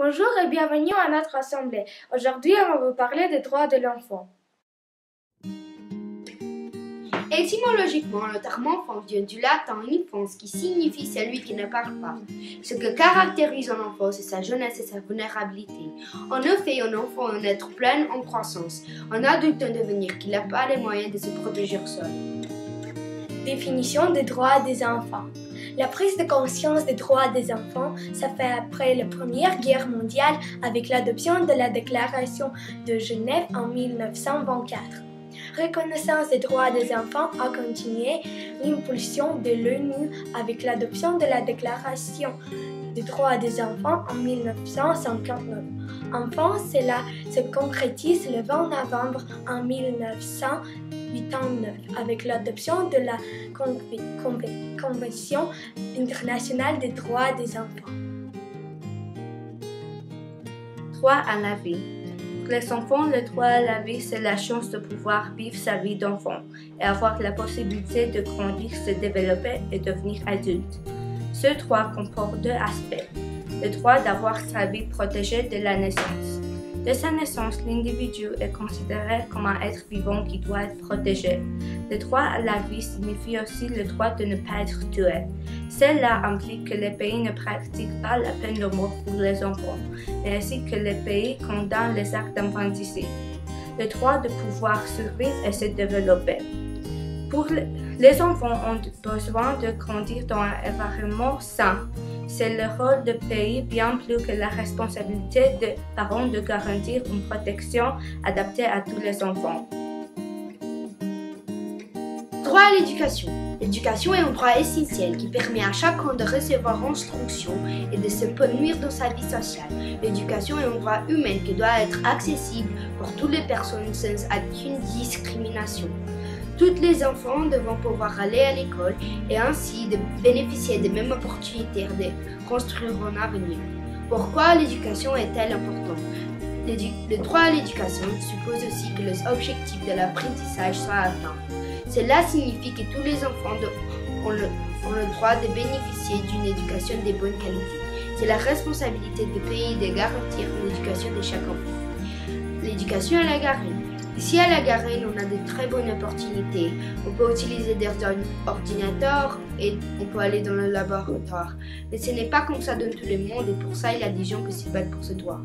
Bonjour et bienvenue à notre assemblée. Aujourd'hui, on va vous parler des droits de l'enfant. Étymologiquement, le terme enfant vient du latin infans qui signifie celui qui ne parle pas. Ce que caractérise un enfant, c'est sa jeunesse et sa vulnérabilité. En effet, un enfant est un être plein en croissance, un adulte en devenir qui n'a pas les moyens de se protéger seul. Définition des droits des enfants. La prise de conscience des droits des enfants, ça fait après la Première Guerre mondiale avec l'adoption de la Déclaration de Genève en 1924. Reconnaissance des droits des enfants a continué l'impulsion de l'ONU avec l'adoption de la Déclaration des droits des enfants en 1959. Enfin, cela se concrétise le 20 novembre en 1989 avec l'adoption de la Convention internationale des droits des enfants. Droit à la vie. Pour les enfants, le droit à la vie, c'est la chance de pouvoir vivre sa vie d'enfant et avoir la possibilité de grandir, se développer et devenir adulte. Ce droit comporte deux aspects. Le droit d'avoir sa vie protégée de la naissance. De sa naissance, l'individu est considéré comme un être vivant qui doit être protégé. Le droit à la vie signifie aussi le droit de ne pas être tué. Cela implique que les pays ne pratiquent pas la peine de mort pour les enfants, mais ainsi que les pays condamnent les actes d'infanticide. Le droit de pouvoir survivre et se développer. Les enfants ont besoin de grandir dans un environnement sain. C'est le rôle du pays bien plus que la responsabilité des parents de garantir une protection adaptée à tous les enfants. Droit à l'éducation. L'éducation est un droit essentiel qui permet à chacun de recevoir instruction et de s'épanouir dans sa vie sociale. L'éducation est un droit humain qui doit être accessible pour toutes les personnes sans aucune discrimination. Tous les enfants devront pouvoir aller à l'école et ainsi de bénéficier des mêmes opportunités de construire un avenir. Pourquoi l'éducation est-elle importante? Le droit à l'éducation suppose aussi que les objectifs de l'apprentissage soient atteints. Cela signifie que tous les enfants ont le droit de bénéficier d'une éducation de bonne qualité. C'est la responsabilité du pays de garantir l'éducation de chaque enfant. L'éducation à la Garenne. Ici à la Garenne, on a de très bonnes opportunités. On peut utiliser des ordinateurs et on peut aller dans le laboratoire. Mais ce n'est pas comme ça dans tout le monde et pour ça, il y a des gens qui se battent pour ce droit.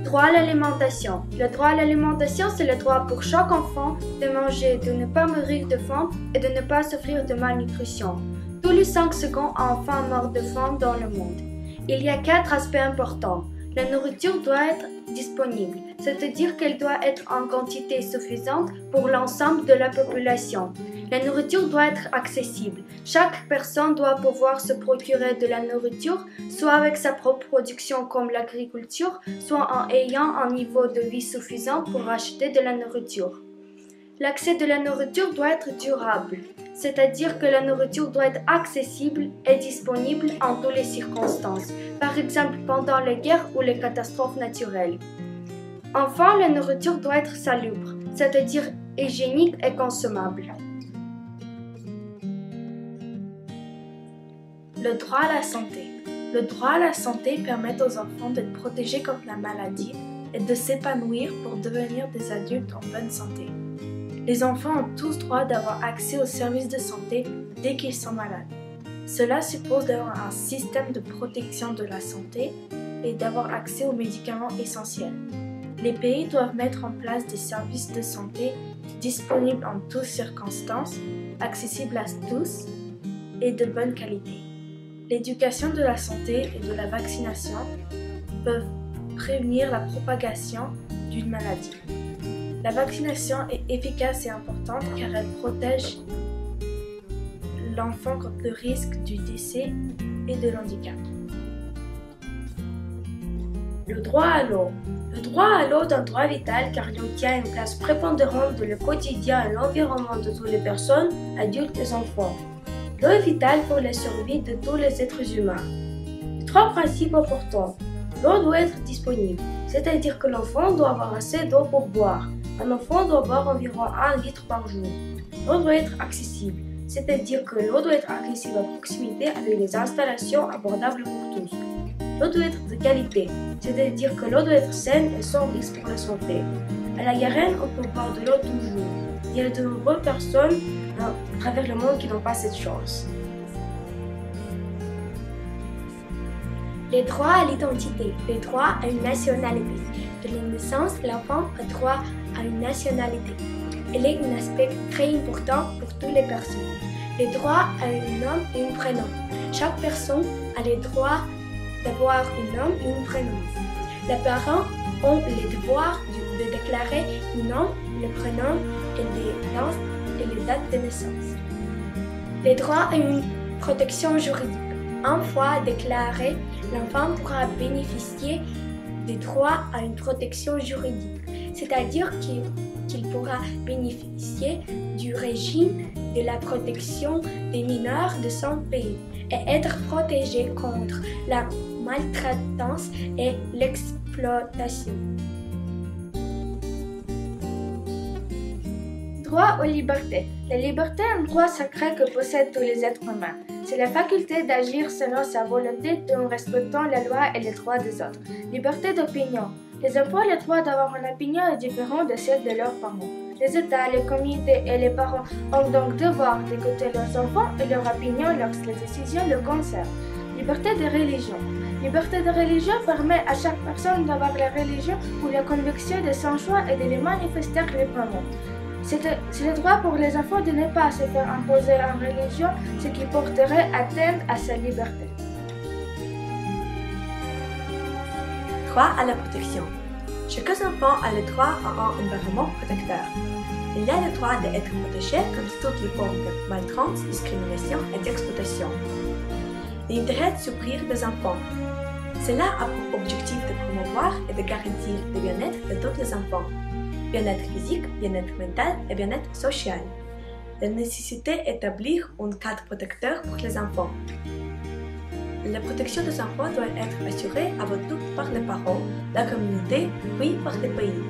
Droit à l'alimentation. Le droit à l'alimentation, c'est le droit pour chaque enfant de manger, de ne pas mourir de faim et de ne pas souffrir de malnutrition. Tous les 5 secondes, un enfant meurt de faim dans le monde. Il y a 4 aspects importants. La nourriture doit être disponible, c'est-à-dire qu'elle doit être en quantité suffisante pour l'ensemble de la population. La nourriture doit être accessible. Chaque personne doit pouvoir se procurer de la nourriture, soit avec sa propre production comme l'agriculture, soit en ayant un niveau de vie suffisant pour acheter de la nourriture. L'accès de la nourriture doit être durable, c'est-à-dire que la nourriture doit être accessible et disponible en toutes les circonstances, par exemple pendant les guerres ou les catastrophes naturelles. Enfin, la nourriture doit être salubre, c'est-à-dire hygiénique et consommable. Le droit à la santé. Le droit à la santé permet aux enfants d'être protégés contre la maladie et de s'épanouir pour devenir des adultes en bonne santé. Les enfants ont tous droit d'avoir accès aux services de santé dès qu'ils sont malades. Cela suppose d'avoir un système de protection de la santé et d'avoir accès aux médicaments essentiels. Les pays doivent mettre en place des services de santé disponibles en toutes circonstances, accessibles à tous et de bonne qualité. L'éducation de la santé et de la vaccination peuvent prévenir la propagation d'une maladie. La vaccination est efficace et importante car elle protège l'enfant contre le risque du décès et de l'handicap. Le droit à l'eau. Le droit à l'eau est un droit vital car il tient une place prépondérante dans le quotidien et l'environnement de toutes les personnes, adultes et enfants. L'eau est vitale pour la survie de tous les êtres humains. Les 3 principes importants. L'eau doit être disponible, c'est-à-dire que l'enfant doit avoir assez d'eau pour boire. Un enfant doit boire environ 1 litre par jour. L'eau doit être accessible, c'est-à-dire que l'eau doit être accessible à proximité avec des installations abordables pour tous. L'eau doit être de qualité, c'est-à-dire que l'eau doit être saine et sans risque pour la santé. À la Garenne, on peut boire de l'eau toujours. Il y a de nombreuses personnes à travers le monde qui n'ont pas cette chance. Les droits à l'identité, les droits à une nationalité. De la naissance, l'enfant a droit à une nationalité. Elle est un aspect très important pour toutes les personnes. Les droits à un nom et un prénom. Chaque personne a le droit d'avoir un nom et un prénom. Les parents ont le devoir de déclarer le nom, le prénom et les dates de naissance. Les droits à une protection juridique. Une fois déclaré, l'enfant pourra bénéficier des droits à une protection juridique, c'est-à-dire qu'il pourra bénéficier du régime de la protection des mineurs de son pays et être protégé contre la maltraitance et l'exploitation. Droit aux libertés. La liberté est un droit sacré que possèdent tous les êtres humains. C'est la faculté d'agir selon sa volonté tout en respectant la loi et les droits des autres. Liberté d'opinion. Les enfants ont le droit d'avoir une opinion différente de celle de leurs parents. Les États, les communautés et les parents ont donc devoir d'écouter leurs enfants et leur opinion lorsque les décisions le concernent. Liberté de religion. Liberté de religion permet à chaque personne d'avoir la religion ou la conviction de son choix et de les manifester librement. C'est le droit pour les enfants de ne pas se faire imposer en religion, ce qui porterait atteinte à sa liberté. Droit à la protection. Chaque enfant a le droit à un environnement protecteur. Il a le droit d'être protégé contre toutes les formes de maltraitance, discrimination et d'exploitation. L'intérêt de s'ouvrir des enfants. Cela a pour objectif de promouvoir et de garantir le bien-être de tous les enfants. Bien-être physique, bien-être mental et bien-être social. La nécessité d'établir un cadre protecteur pour les enfants. La protection des enfants doit être assurée avant tout par les parents, la communauté, puis par les pays.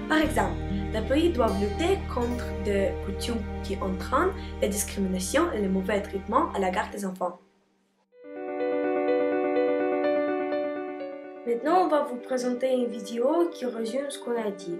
Par exemple, les pays doivent lutter contre des coutumes qui entraînent la discrimination et le mauvais traitement à l'égard des enfants. Maintenant, on va vous présenter une vidéo qui résume ce qu'on a dit.